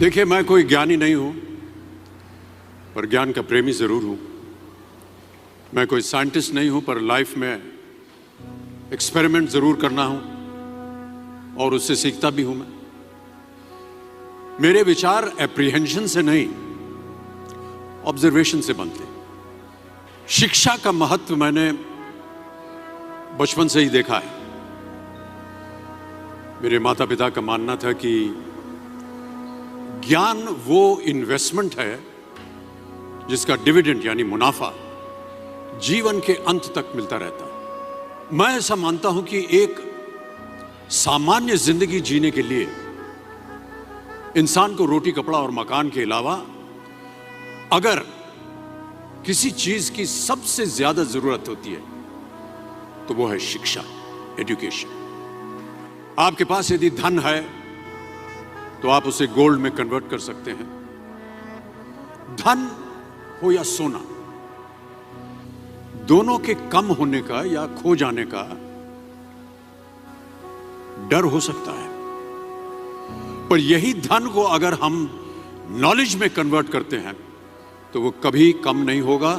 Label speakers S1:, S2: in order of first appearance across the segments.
S1: देखिए, मैं कोई ज्ञानी नहीं हूं, पर ज्ञान का प्रेमी जरूर हूं। मैं कोई साइंटिस्ट नहीं हूं, पर लाइफ में एक्सपेरिमेंट जरूर करना हूं और उससे सीखता भी हूं। मेरे विचार एप्रीहेंशन से नहीं, ऑब्जर्वेशन से बनते। शिक्षा का महत्व मैंने बचपन से ही देखा है। मेरे माता पिता का मानना था कि ज्ञान वो इन्वेस्टमेंट है जिसका डिविडेंड यानी मुनाफा जीवन के अंत तक मिलता रहता है। मैं ऐसा मानता हूं कि एक सामान्य जिंदगी जीने के लिए इंसान को रोटी, कपड़ा और मकान के अलावा अगर किसी चीज की सबसे ज्यादा जरूरत होती है तो वो है शिक्षा, एजुकेशन। आपके पास यदि धन है तो आप उसे गोल्ड में कन्वर्ट कर सकते हैं। धन हो या सोना, दोनों के कम होने का या खो जाने का डर हो सकता है, पर यही धन को अगर हम नॉलेज में कन्वर्ट करते हैं तो वो कभी कम नहीं होगा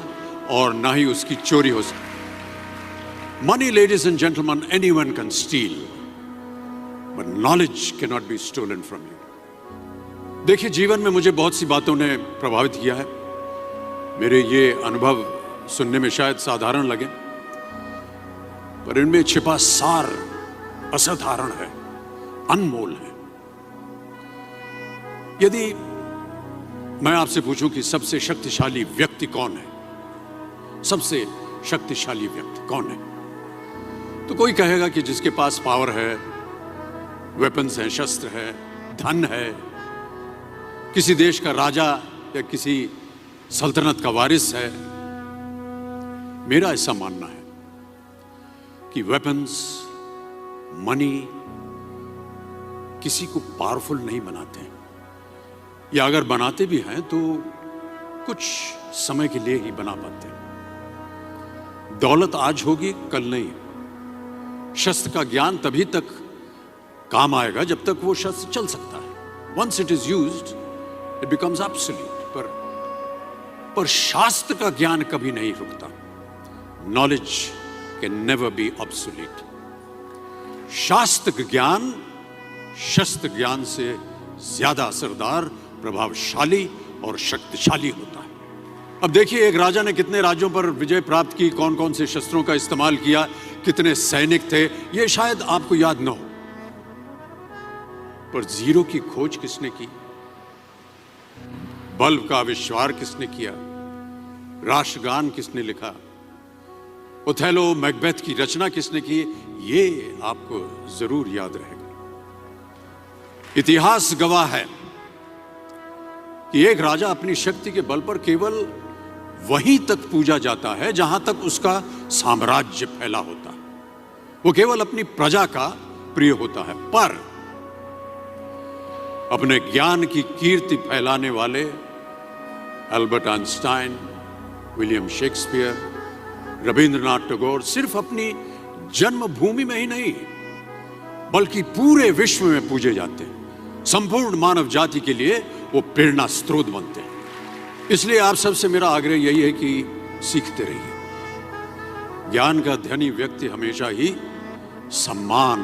S1: और ना ही उसकी चोरी हो सकती। Money, ladies and gentleman, anyone can steal, but knowledge can not be stolen from you. देखिए, जीवन में मुझे बहुत सी बातों ने प्रभावित किया है। मेरे ये अनुभव सुनने में शायद साधारण लगे, पर इनमें छिपा सार असाधारण है, अनमोल है। यदि मैं आपसे पूछूं कि सबसे शक्तिशाली व्यक्ति कौन है, सबसे शक्तिशाली व्यक्ति कौन है, तो कोई कहेगा कि जिसके पास पावर है, वेपन्स हैं, शस्त्र है, धन है, किसी देश का राजा या किसी सल्तनत का वारिस है। मेरा ऐसा मानना है कि वेपन्स, मनी किसी को पावरफुल नहीं बनाते, या अगर बनाते भी हैं तो कुछ समय के लिए ही बना पाते हैं। दौलत आज होगी, कल नहीं। शस्त्र का ज्ञान तभी तक काम आएगा जब तक वो शस्त्र चल सकता है। Once it is used it becomes absolute. पर शास्त्र का ज्ञान कभी नहीं रुकता। Knowledge can never be obsolete. शास्त्र ज्ञान शस्त्र ज्ञान से ज्यादा असरदार, प्रभावशाली और शक्तिशाली होता है। अब देखिए, एक राजा ने कितने राज्यों पर विजय प्राप्त की, कौन कौन से शस्त्रों का इस्तेमाल किया, कितने सैनिक थे, यह शायद आपको याद न हो, पर जीरो की खोज किसने की, बल्ब का आविष्कार किसने किया, राष्ट्रगान किसने लिखा, ओथेलो, मैकबेथ की रचना किसने की, ये आपको जरूर याद रहेगा। इतिहास गवाह है कि एक राजा अपनी शक्ति के बल पर केवल वहीं तक पूजा जाता है जहां तक उसका साम्राज्य फैला होता है। वो केवल अपनी प्रजा का प्रिय होता है। पर अपने ज्ञान की कीर्ति फैलाने वाले Albert Einstein, William Shakespeare, Rabindranath Tagore सिर्फ अपनी जन्मभूमि में ही नहीं बल्कि पूरे विश्व में पूजे जाते हैं। संपूर्ण मानव जाति के लिए वो प्रेरणा स्रोत बनते हैं। इसलिए आप सबसे मेरा आग्रह यही है कि सीखते रहिए। ज्ञान का धनी व्यक्ति हमेशा ही सम्मान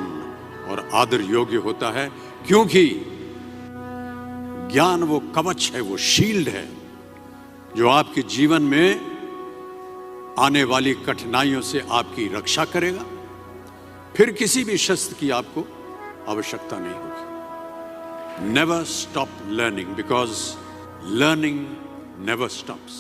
S1: और आदर योग्य होता है, क्योंकि ज्ञान वो कवच है, वो शील्ड है जो आपके जीवन में आने वाली कठिनाइयों से आपकी रक्षा करेगा। फिर किसी भी शस्त्र की आपको आवश्यकता नहीं होगी। Never stop learning, because learning never stops.